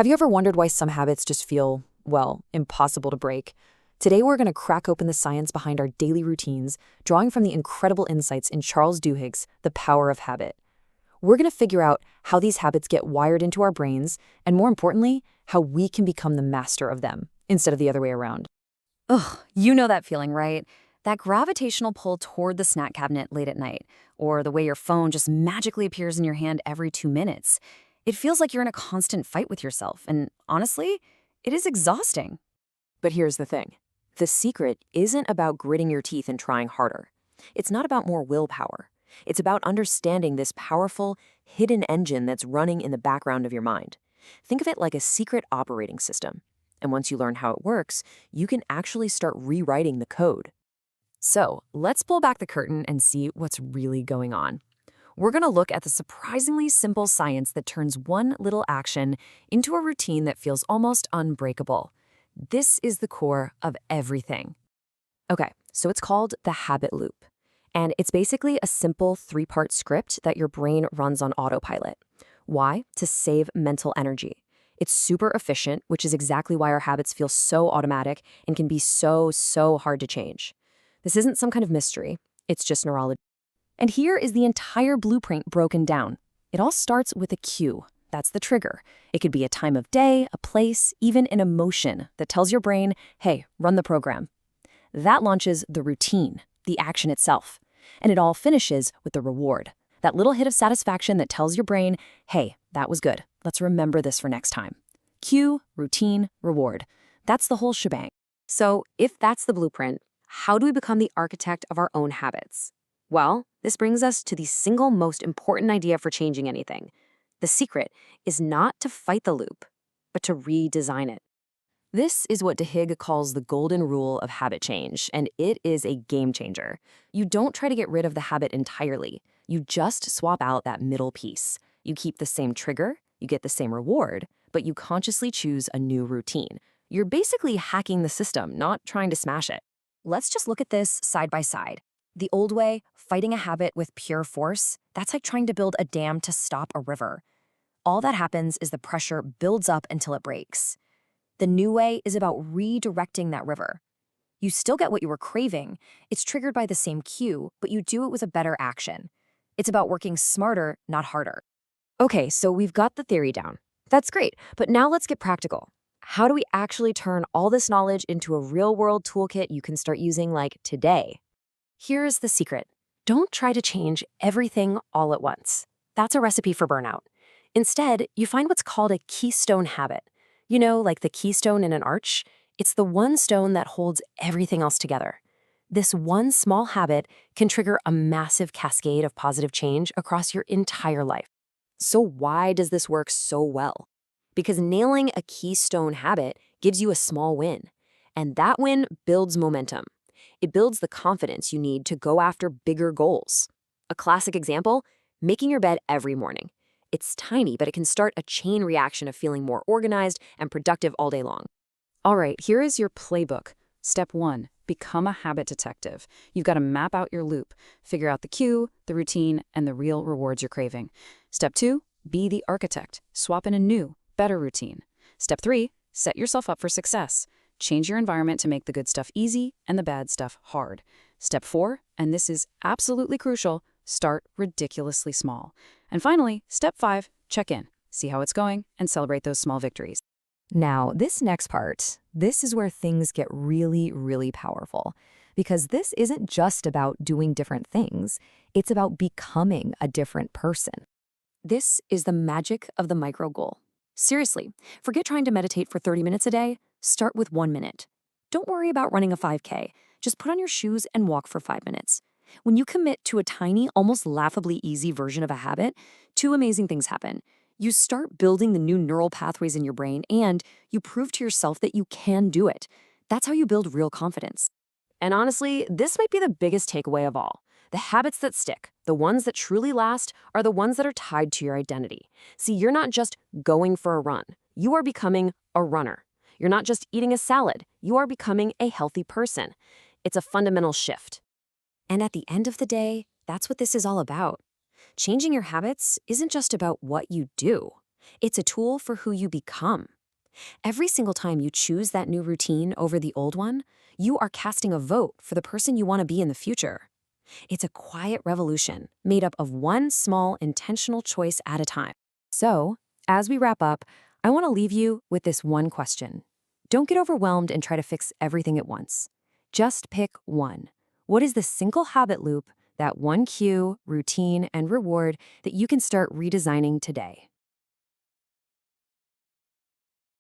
Have you ever wondered why some habits just feel, well, impossible to break? Today we're going to crack open the science behind our daily routines, drawing from the incredible insights in Charles Duhigg's The Power of Habit. We're going to figure out how these habits get wired into our brains, and more importantly, how we can become the master of them, instead of the other way around. Ugh, you know that feeling, right? That gravitational pull toward the snack cabinet late at night, or the way your phone just magically appears in your hand every 2 minutes. It feels like you're in a constant fight with yourself, and honestly, it is exhausting. But here's the thing. The secret isn't about gritting your teeth and trying harder. It's not about more willpower. It's about understanding this powerful, hidden engine that's running in the background of your mind. Think of it like a secret operating system. And once you learn how it works, you can actually start rewriting the code. So let's pull back the curtain and see what's really going on. We're going to look at the surprisingly simple science that turns one little action into a routine that feels almost unbreakable. This is the core of everything. Okay, so it's called the habit loop. And it's basically a simple 3-part script that your brain runs on autopilot. Why? To save mental energy. It's super efficient, which is exactly why our habits feel so automatic and can be so hard to change. This isn't some kind of mystery. It's just neurology. And here is the entire blueprint broken down. It all starts with a cue. That's the trigger. It could be a time of day, a place, even an emotion that tells your brain, hey, run the program. That launches the routine, the action itself. And it all finishes with the reward, that little hit of satisfaction that tells your brain, hey, that was good. Let's remember this for next time. Cue, routine, reward. That's the whole shebang. So if that's the blueprint, how do we become the architect of our own habits? Well, this brings us to the single most important idea for changing anything. The secret is not to fight the loop, but to redesign it. This is what Duhigg calls the golden rule of habit change, and it is a game changer. You don't try to get rid of the habit entirely. You just swap out that middle piece. You keep the same trigger, you get the same reward, but you consciously choose a new routine. You're basically hacking the system, not trying to smash it. Let's just look at this side by side. The old way, fighting a habit with pure force, that's like trying to build a dam to stop a river. All that happens is the pressure builds up until it breaks. The new way is about redirecting that river. You still get what you were craving. It's triggered by the same cue, but you do it with a better action. It's about working smarter, not harder. Okay, so we've got the theory down. That's great, but now let's get practical. How do we actually turn all this knowledge into a real-world toolkit you can start using like today? Here's the secret. Don't try to change everything all at once. That's a recipe for burnout. Instead, you find what's called a keystone habit. You know, like the keystone in an arch? It's the one stone that holds everything else together. This one small habit can trigger a massive cascade of positive change across your entire life. So why does this work so well? Because nailing a keystone habit gives you a small win. And that win builds momentum. It builds the confidence you need to go after bigger goals. A classic example, making your bed every morning. It's tiny, but it can start a chain reaction of feeling more organized and productive all day long. All right, here is your playbook. Step 1, become a habit detective. You've got to map out your loop, figure out the cue, the routine, and the real rewards you're craving. Step 2, be the architect. Swap in a new, better routine. Step 3, set yourself up for success. Change your environment to make the good stuff easy and the bad stuff hard. Step 4, and this is absolutely crucial, start ridiculously small. And finally, step 5, check in. See how it's going and celebrate those small victories. Now, this next part, this is where things get really powerful. Because this isn't just about doing different things, it's about becoming a different person. This is the magic of the micro goal. Seriously, forget trying to meditate for 30 minutes a day. Start with 1 minute. Don't worry about running a 5K. Just put on your shoes and walk for 5 minutes. When you commit to a tiny, almost laughably easy version of a habit, 2 amazing things happen. You start building the new neural pathways in your brain, and you prove to yourself that you can do it. That's how you build real confidence. And honestly, this might be the biggest takeaway of all. The habits that stick, the ones that truly last, are the ones that are tied to your identity. See, you're not just going for a run. You are becoming a runner. You're not just eating a salad. You are becoming a healthy person. It's a fundamental shift. And at the end of the day, that's what this is all about. Changing your habits isn't just about what you do. It's a tool for who you become. Every single time you choose that new routine over the old one, you are casting a vote for the person you want to be in the future. It's a quiet revolution made up of one small intentional choice at a time. So, as we wrap up, I want to leave you with this one question. Don't get overwhelmed and try to fix everything at once. Just pick one. What is the single habit loop, that one cue, routine, and reward that you can start redesigning today?